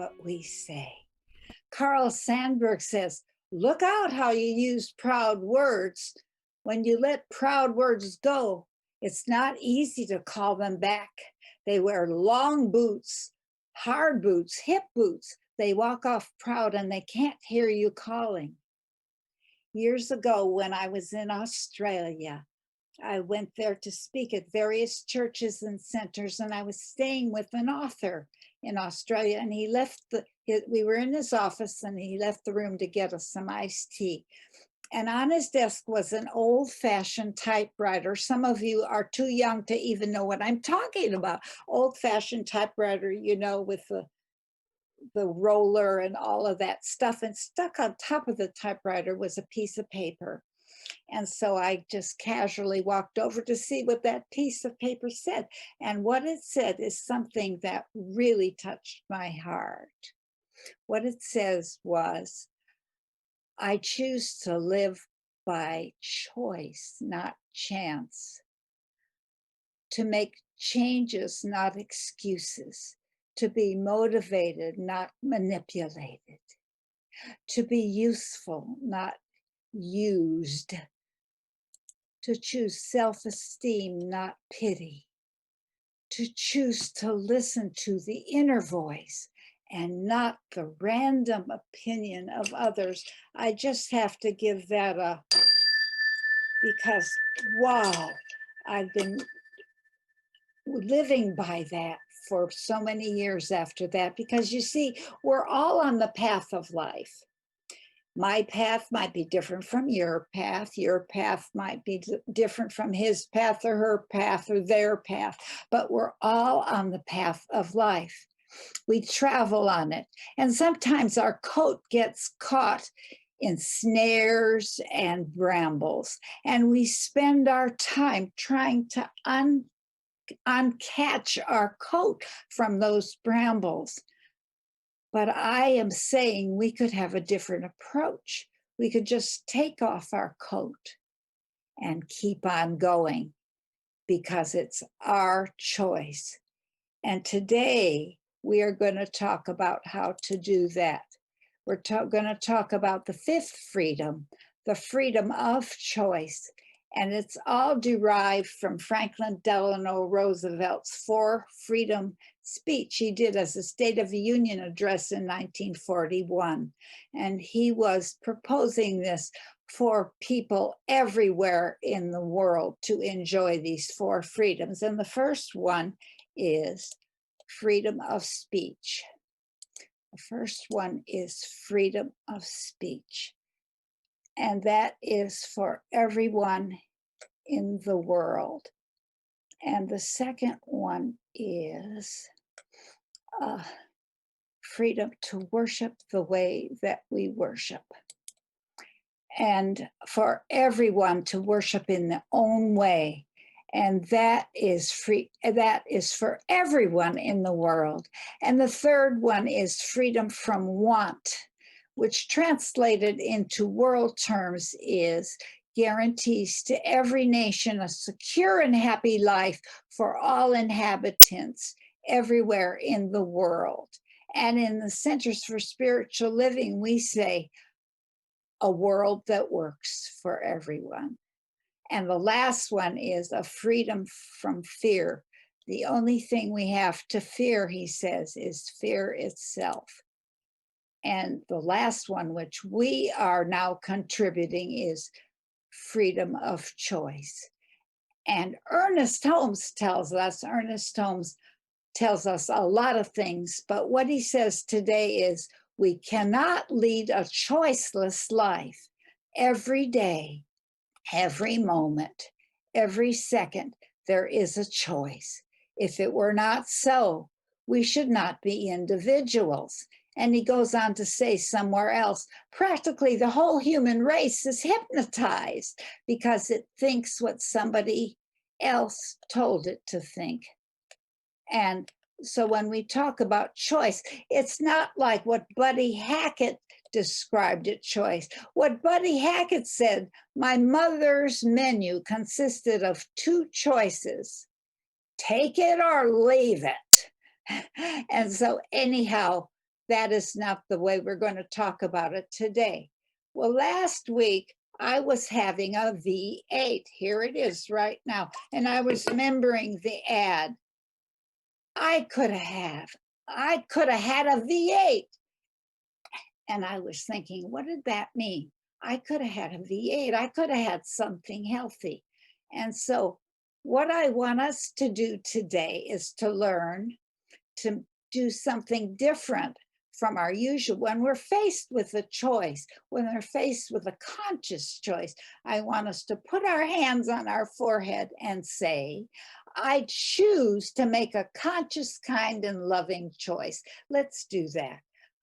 what we say. Carl Sandburg says, look out how you use proud words. When you let proud words go, it's not easy to call them back. They wear long boots, hard boots, hip boots. They walk off proud and they can't hear you calling. Years ago, when I was in Australia, I went there to speak at various churches and centers, and I was staying with an author in Australia, and he left we were in his office, and he left the room to get us some iced tea. And on his desk was an old-fashioned typewriter. Some of you are too young to even know what I'm talking about. Old-fashioned typewriter, you know, with the roller and all of that stuff. And stuck on top of the typewriter was a piece of paper. And so I just casually walked over to see what that piece of paper said. And what it said is something that really touched my heart. What it says was, I choose to live by choice, not chance. To make changes, not excuses. To be motivated, not manipulated. To be useful, not used. To choose self-esteem, not pity. To choose to listen to the inner voice and not the random opinion of others. I just have to give that a, because wow, I've been living by that for so many years after that, because you see, we're all on the path of life. My path might be different from your path. Your path might be different from his path or her path or their path, but we're all on the path of life. We travel on it. And sometimes our coat gets caught in snares and brambles, and we spend our time trying to uncatch our coat from those brambles. But I am saying we could have a different approach. We could just take off our coat and keep on going, because it's our choice. And today we are going to talk about how to do that. We're going to talk about the fifth freedom, the freedom of choice. And it's all derived from Franklin Delano Roosevelt's freedom speech he did as a State of the Union address in 1941. And he was proposing this for people everywhere in the world to enjoy these four freedoms. And the first one is freedom of speech. The first one is freedom of speech. And that is for everyone in the world. And the second one is freedom to worship the way that we worship. And for everyone to worship in their own way. And that is free, that is for everyone in the world. And the third one is freedom from want, which translated into world terms is guarantees to every nation a secure and happy life for all inhabitants everywhere in the world. And in the Centers for Spiritual Living, we say a world that works for everyone. And the last one is a freedom from fear. The only thing we have to fear, he says, is fear itself. And the last one, which we are now contributing, is freedom of choice. And Ernest Holmes tells us a lot of things, but what he says today is we cannot lead a choiceless life. Every day, every moment, every second, there is a choice. If it were not so, we should not be individuals. And he goes on to say somewhere else, practically the whole human race is hypnotized because it thinks what somebody else told it to think. And so when we talk about choice, it's not like what Buddy Hackett described it choice. What Buddy Hackett said, my mother's menu consisted of two choices, take it or leave it. And so anyhow, that is not the way we're going to talk about it today. Well, last week I was having a V8. Here it is right now. And I was remembering the ad. I could have had a V8. And I was thinking, what did that mean? I could have had a V8. I could have had something healthy. And so what I want us to do today is to learn to do something different from our usual. When we're faced with a choice, when we're faced with a conscious choice, I want us to put our hands on our forehead and say, I choose to make a conscious, kind, and loving choice. Let's do that.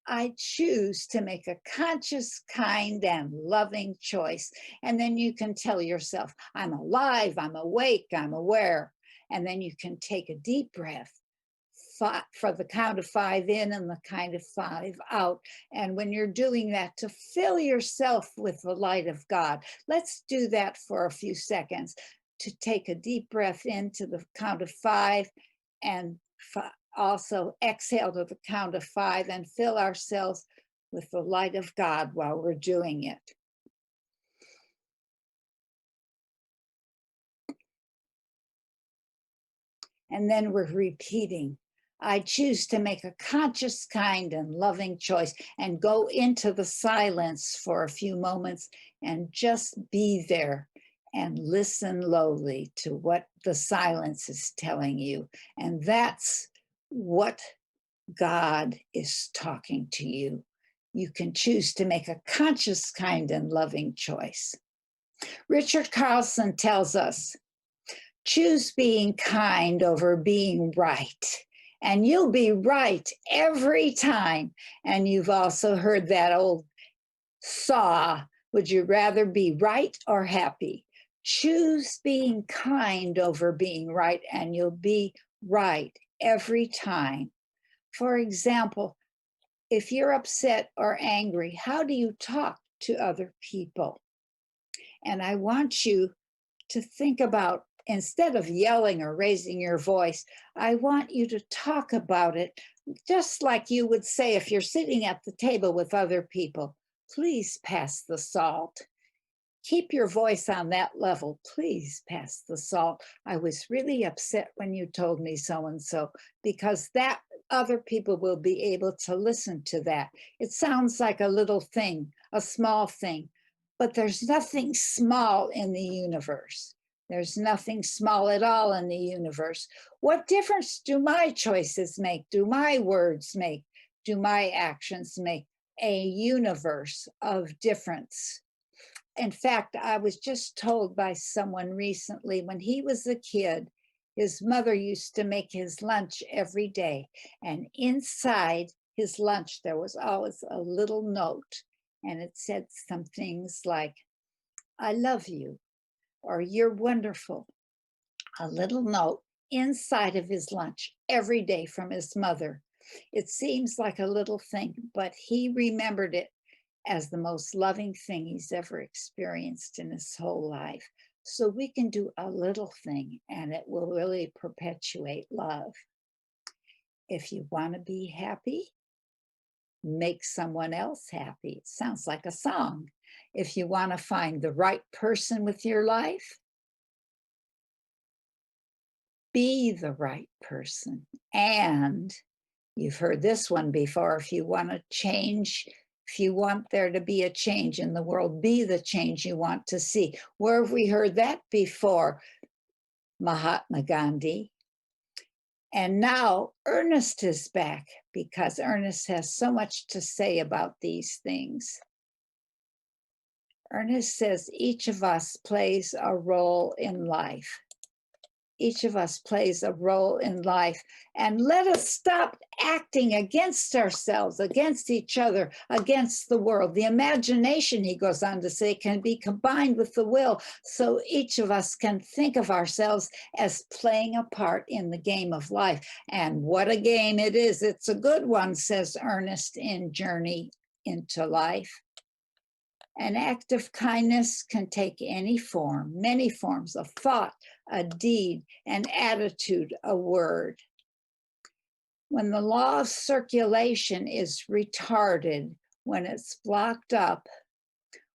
I choose to make a conscious, kind, and loving choice. And then you can tell yourself, I'm alive, I'm awake, I'm aware. And then you can take a deep breath for the count of 5 in and the count of 5 out. And when you're doing that, to fill yourself with the light of God. Let's do that for a few seconds. To take a deep breath into the count of 5 and also exhale to the count of 5 and fill ourselves with the light of God while we're doing it. And then we're repeating, I choose to make a conscious, kind, and loving choice, and go into the silence for a few moments and just be there and listen lowly to what the silence is telling you. And that's what God is talking to you. You can choose to make a conscious, kind, and loving choice. Richard Carlson tells us, choose being kind over being right. And you'll be right every time. And you've also heard that old saw, would you rather be right or happy? Choose being kind over being right, and you'll be right every time. For example, if you're upset or angry, how do you talk to other people? And I want you to think about, instead of yelling or raising your voice, I want you to talk about it just like you would say if you're sitting at the table with other people. Please pass the salt. Keep your voice on that level. Please pass the salt. I was really upset when you told me so and so, because that other people will be able to listen to that. It sounds like a little thing, a small thing, but there's nothing small in the universe. There's nothing small at all in the universe. What difference do my choices make? Do my words make? Do my actions make a universe of difference? In fact, I was just told by someone recently, when he was a kid, his mother used to make his lunch every day. And inside his lunch, there was always a little note. And it said some things like, I love you, or you're wonderful. A little note inside of his lunch every day from his mother. It seems like a little thing, but he remembered it as the most loving thing he's ever experienced in his whole life. So we can do a little thing and it will really perpetuate love. If you want to be happy, make someone else happy. It sounds like a song. If you want to find the right person with your life, be the right person. And you've heard this one before. If you want to change, if you want there to be a change in the world, be the change you want to see. Where have we heard that before? Mahatma Gandhi. And now Ernest is back, because Ernest has so much to say about these things. Ernest says each of us plays a role in life. Each of us plays a role in life, and let us stop acting against ourselves, against each other, against the world. The imagination, he goes on to say, can be combined with the will, so each of us can think of ourselves as playing a part in the game of life. And what a game it is. It's a good one, says Ernest in Journey into Life. An act of kindness can take any form, many forms: a thought, a deed, an attitude, a word. When the law of circulation is retarded, when it's blocked up,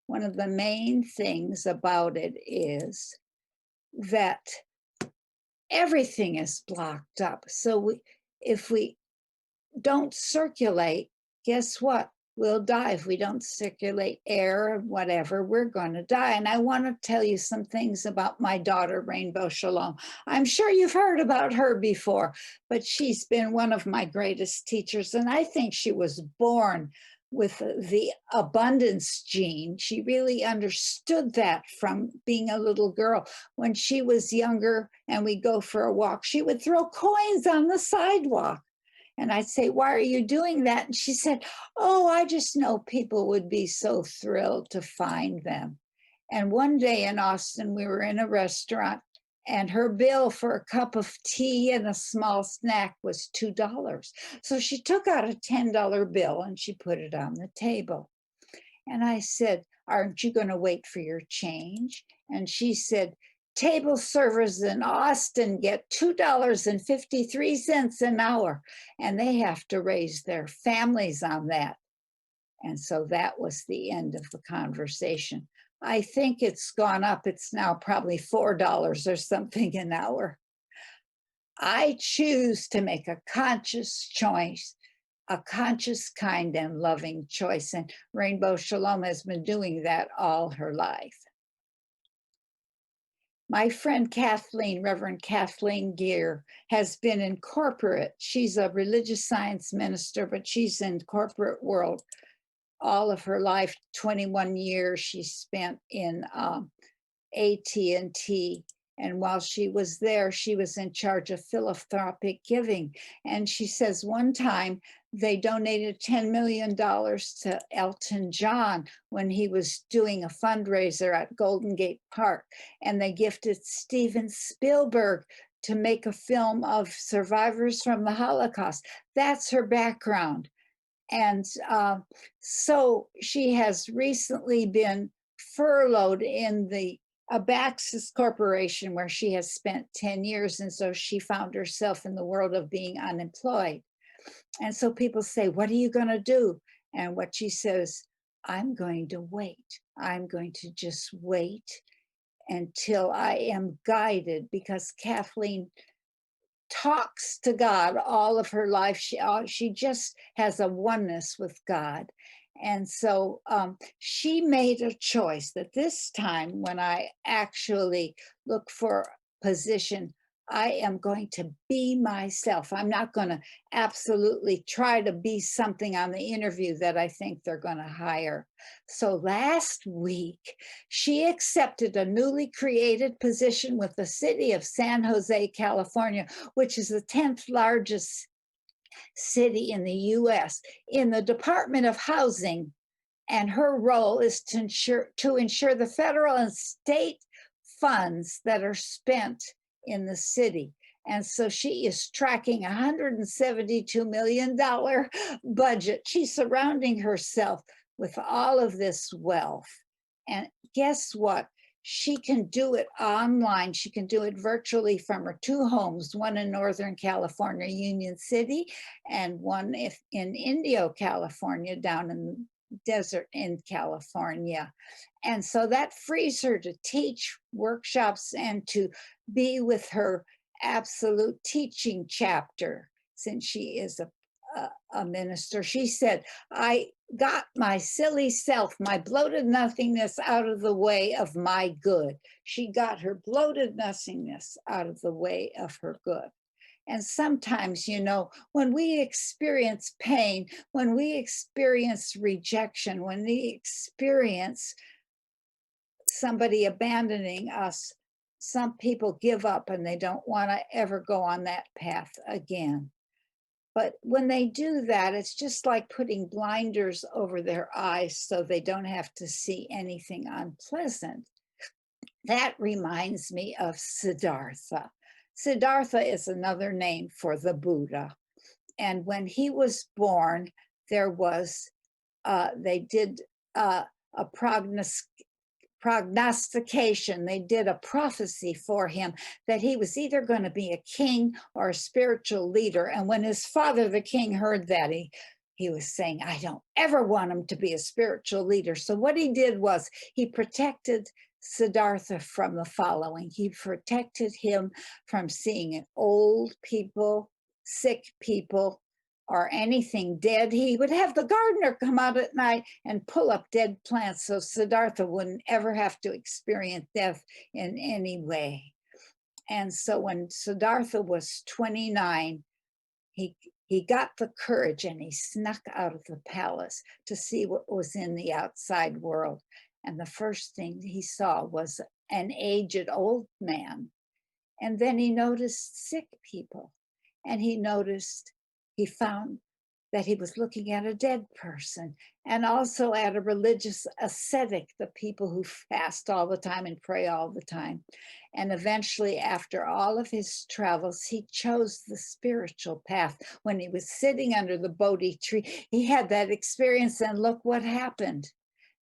one of the main things about it is that everything is blocked up. So if we don't circulate, guess what? We'll die. If we don't circulate air or whatever, we're going to die. And I want to tell you some things about my daughter, Rainbow Shalom. I'm sure you've heard about her before, but she's been one of my greatest teachers. And I think she was born with the abundance gene. She really understood that from being a little girl. When she was younger and we go for a walk, she would throw coins on the sidewalk. And I'd say, why are you doing that? And she said, oh, I just know people would be so thrilled to find them. And one day in Austin, we were in a restaurant and her bill for a cup of tea and a small snack was $2. So she took out a $10 bill and she put it on the table. And I said, aren't you going to wait for your change? And she said, table servers in Austin get $2.53 an hour, and they have to raise their families on that. And so that was the end of the conversation. I think it's gone up. It's now probably $4 or something an hour. I choose to make a conscious choice, a conscious, kind, and loving choice. And Rainbow Shalom has been doing that all her life. My friend Kathleen, Reverend Kathleen Gear, has been in corporate. She's a religious science minister, but she's in corporate world all of her life. 21 years she spent in AT&T. And while she was there, she was in charge of philanthropic giving. And she says one time they donated $10 million to Elton John when he was doing a fundraiser at Golden Gate Park. And they gifted Steven Spielberg to make a film of survivors from the Holocaust. That's her background. And so she has recently been furloughed in the Abaxis Corporation, where she has spent 10 years. And so she found herself in the world of being unemployed. And so people say, what are you going to do? And what she says, I'm going to wait. I'm going to just wait until I am guided, because Kathleen talks to God all of her life. She just has a oneness with God. And so she made a choice that this time, when I actually look for a position, I am going to be myself. I'm not going to absolutely try to be something on the interview that I think they're going to hire. So last week, she accepted a newly created position with the city of San Jose, California, which is the 10th largest city in the US, in the Department of Housing. And her role is to ensure the federal and state funds that are spent in the city. And so she is tracking $172 million budget. She's surrounding herself with all of this wealth. And guess what? She can do it online. She can do it virtually from her two homes, one in Northern California, Union City, and one in Indio, California, down in the desert in California. And so that frees her to teach workshops and to be with her absolute teaching chapter, since she is a minister. She said, I got my silly self, my bloated nothingness out of the way of my good. She got her bloated nothingness out of the way of her good. And sometimes, you know, when we experience pain, when we experience rejection, when we experience somebody abandoning us, some people give up and they don't want to ever go on that path again. But when they do that, it's just like putting blinders over their eyes so they don't have to see anything unpleasant. That reminds me of Siddhartha. Siddhartha is another name for the Buddha. And when he was born, there was, they did a prognostication. They did a prophecy for him that he was either going to be a king or a spiritual leader. And when his father, the king, heard that, he was saying, I don't ever want him to be a spiritual leader. So what he did was he protected Siddhartha from the following. He protected him from seeing old people, sick people, or anything dead. He would have the gardener come out at night and pull up dead plants so Siddhartha wouldn't ever have to experience death in any way. And so when Siddhartha was 29, he got the courage and he snuck out of the palace to see what was in the outside world. And the first thing he saw was an aged old man. And then he noticed sick people. And he found that he was looking at a dead person and also at a religious ascetic, the people who fast all the time and pray all the time. And eventually, after all of his travels, he chose the spiritual path. When he was sitting under the Bodhi tree, he had that experience, and look what happened.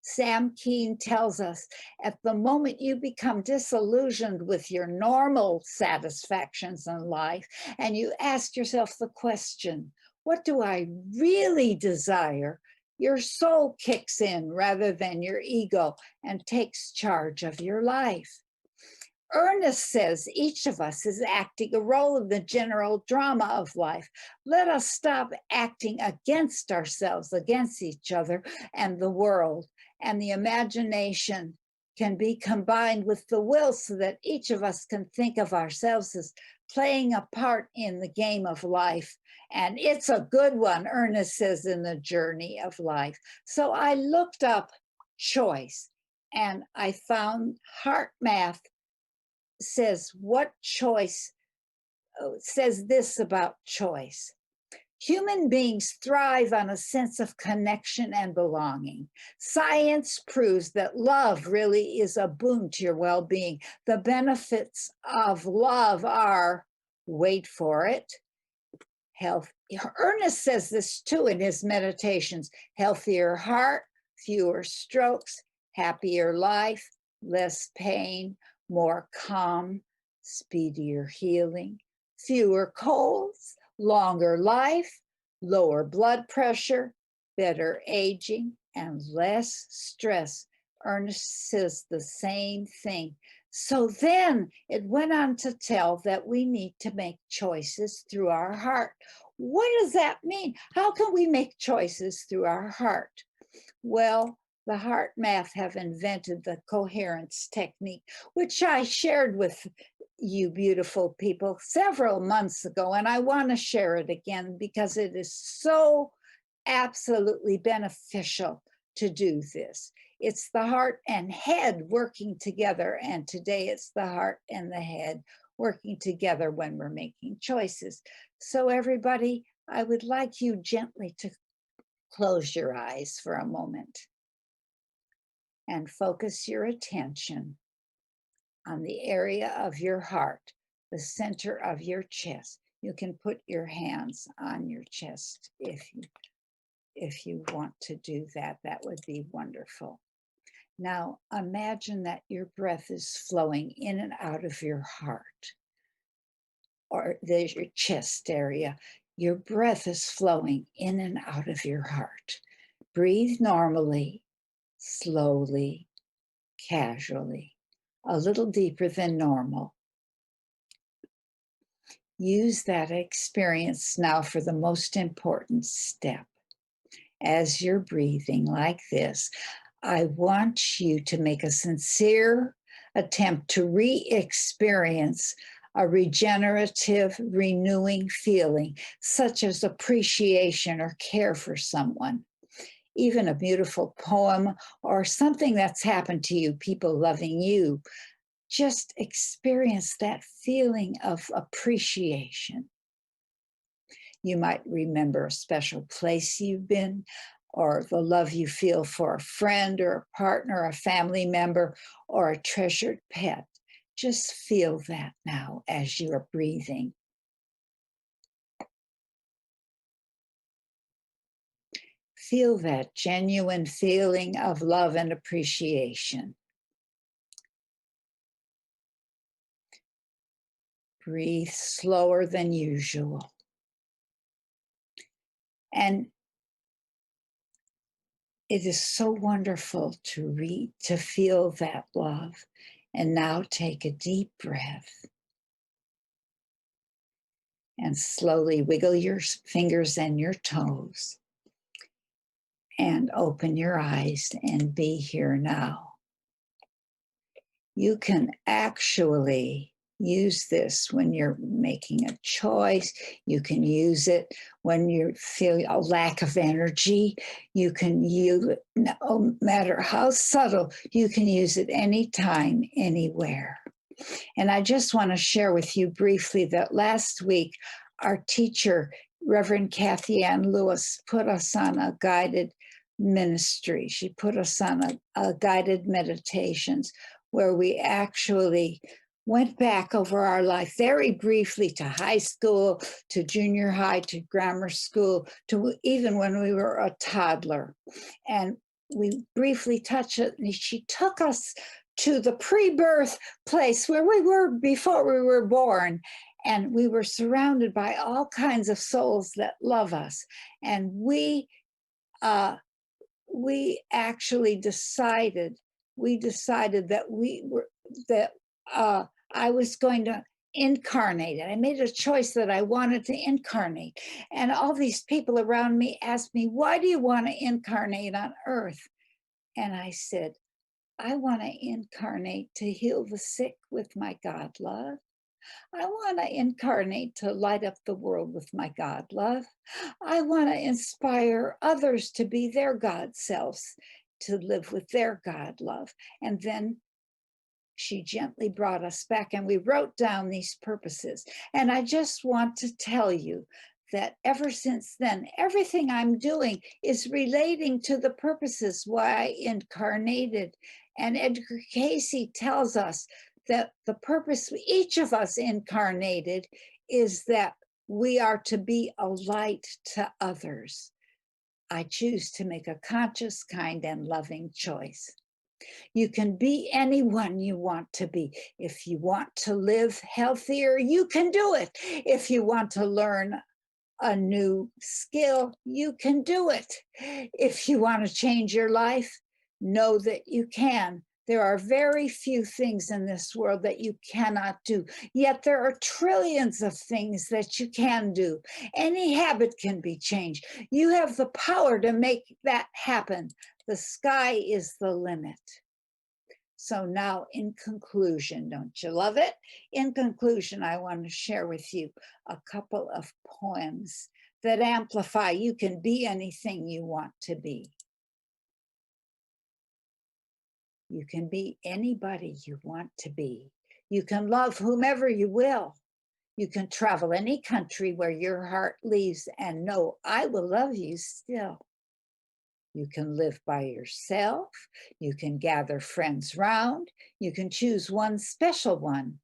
Sam Keen tells us, at the moment you become disillusioned with your normal satisfactions in life, and you ask yourself the question, what do I really desire? Your soul kicks in rather than your ego and takes charge of your life. Ernest says each of us is acting a role in the general drama of life. Let us stop acting against ourselves, against each other and the world. And the imagination can be combined with the will so that each of us can think of ourselves as playing a part in the game of life. And it's a good one, Ernest says, in the journey of life. So I looked up choice and I found Heart Math says says this about choice. Human beings thrive on a sense of connection and belonging. Science proves that love really is a boon to your well-being. The benefits of love are, wait for it, health. Ernest says this too in his meditations: healthier heart, fewer strokes, happier life, less pain, more calm, speedier healing, fewer colds, longer life, lower blood pressure, better aging, and less stress. Ernest says the same thing. So then it went on to tell that we need to make choices through our heart. What does that mean? How can we make choices through our heart? Well, the Heart Math have invented the coherence technique, which I shared with you beautiful people several months ago, and I want to share it again because it is so absolutely beneficial to do this. It's the heart and head working together, and today it's the heart and the head working together when we're making choices. So everybody, I would like you gently to close your eyes for a moment and focus your attention on the area of your heart, the center of your chest. You can put your hands on your chest if you want to do that. That would be wonderful. Now imagine that your breath is flowing in and out of your heart, or there's your chest area. Your breath is flowing in and out of your heart. Breathe normally, slowly, casually, a little deeper than normal. Use that experience now for the most important step. As you're breathing like this, I want you to make a sincere attempt to re-experience a regenerative, renewing feeling, such as appreciation or care for someone. Even a beautiful poem or something that's happened to you, people loving you. Just experience that feeling of appreciation. You might remember a special place you've been, or the love you feel for a friend or a partner, a family member, or a treasured pet. Just feel that now as you are breathing. Feel that genuine feeling of love and appreciation. Breathe slower than usual. And it is so wonderful to feel that love. And now take a deep breath. And slowly wiggle your fingers and your toes. And open your eyes and be here now. You can actually use this when you're making a choice. You can use it when you feel a lack of energy. You can use it, no matter how subtle, you can use it anytime, anywhere. And I just want to share with you briefly that last week, our teacher, Reverend Kathy Ann Lewis, put us on a guided ministry. She put us on a guided meditations where we actually went back over our life very briefly to high school, to junior high, to grammar school, to even when we were a toddler. And we briefly touched it, and she took us to the pre-birth place where we were before we were born. And we were surrounded by all kinds of souls that love us. And we actually decided that I was going to incarnate. I made a choice that I wanted to incarnate. And all these people around me asked me, why do you want to incarnate on earth? And I said, I want to incarnate to heal the sick with my God love. I want to incarnate to light up the world with my God love. I want to inspire others to be their God selves, to live with their God love. And then she gently brought us back and we wrote down these purposes. And I just want to tell you that ever since then, everything I'm doing is relating to the purposes why I incarnated. And Edgar Casey tells us that the purpose each of us incarnated is that we are to be a light to others. I choose to make a conscious, kind, and loving choice. You can be anyone you want to be. If you want to live healthier, you can do it. If you want to learn a new skill, you can do it. If you want to change your life, know that you can. There are very few things in this world that you cannot do, yet there are trillions of things that you can do. Any habit can be changed. You have the power to make that happen. The sky is the limit. So now, in conclusion, don't you love it? In conclusion, I want to share with you a couple of poems that amplify. You can be anything you want to be. You can be anybody you want to be. You can love whomever you will. You can travel any country where your heart leads and know I will love you still. You can live by yourself. You can gather friends round. You can choose one special one.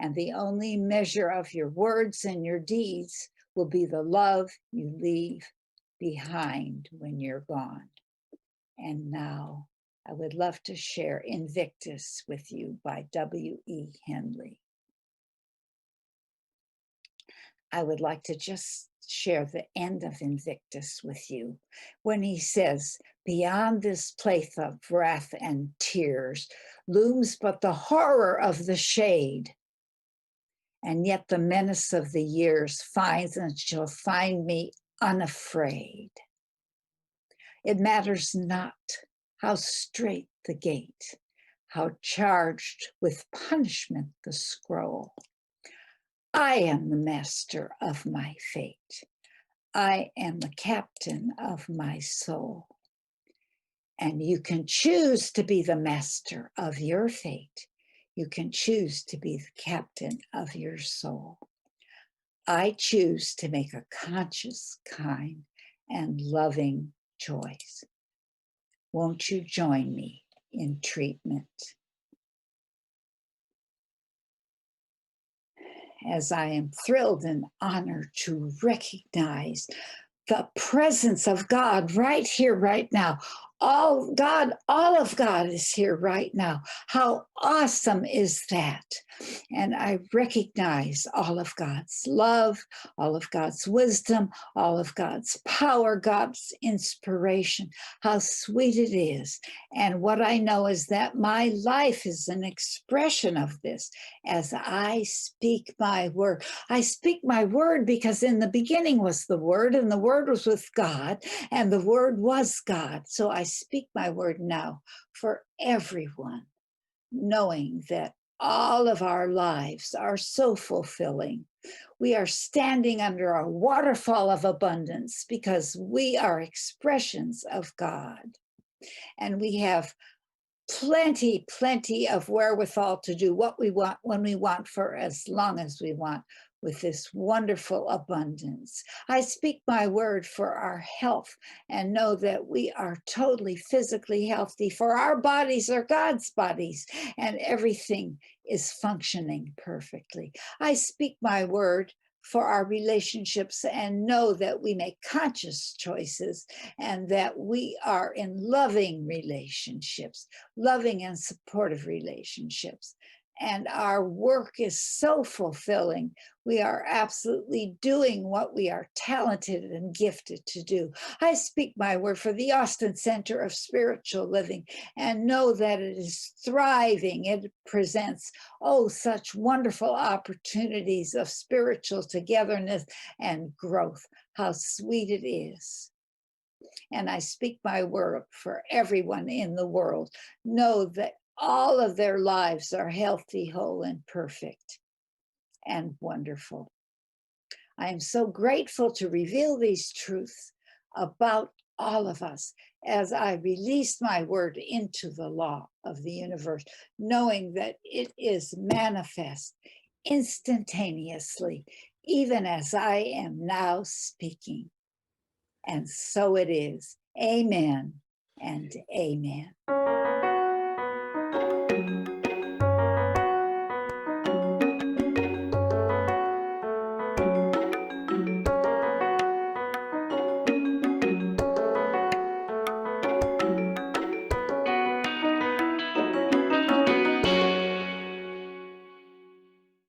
And the only measure of your words and your deeds will be the love you leave behind when you're gone. And now I would love to share Invictus with you by W.E. Henley. I would like to just share the end of Invictus with you when he says, beyond this place of wrath and tears looms but the horror of the shade. And yet the menace of the years finds and shall find me unafraid. It matters not how straight the gate, how charged with punishment the scroll. I am the master of my fate. I am the captain of my soul. And you can choose to be the master of your fate. You can choose to be the captain of your soul. I choose to make a conscious, kind, and loving choice. Won't you join me in treatment? As I am thrilled and honored to recognize the presence of God right here, right now, all of God is here right now. How awesome is that? And I recognize all of God's love, all of God's wisdom, all of God's power, God's inspiration. How sweet it is. And what I know is that my life is an expression of this as I speak my word. I speak my word because in the beginning was the Word, and the Word was with God, and the Word was God. So I speak my word now for everyone, knowing that all of our lives are so fulfilling. We are standing under a waterfall of abundance because we are expressions of God. And we have plenty of wherewithal to do what we want when we want for as long as we want with this wonderful abundance. I speak my word for our health and know that we are totally physically healthy, for our bodies are God's bodies and everything is functioning perfectly. I speak my word for our relationships and know that we make conscious choices and that we are in loving relationships, loving and supportive relationships. And our work is so fulfilling. We are absolutely doing what we are talented and gifted to do. I speak my word for the Austin Center of Spiritual Living and know that it is thriving. It presents, oh, such wonderful opportunities of spiritual togetherness and growth. How sweet it is. And I speak my word for everyone in the world. Know that all of their lives are healthy, whole, and perfect and wonderful. I am so grateful to reveal these truths about all of us as I release my word into the law of the universe, knowing that it is manifest instantaneously, even as I am now speaking. And so it is. Amen and amen.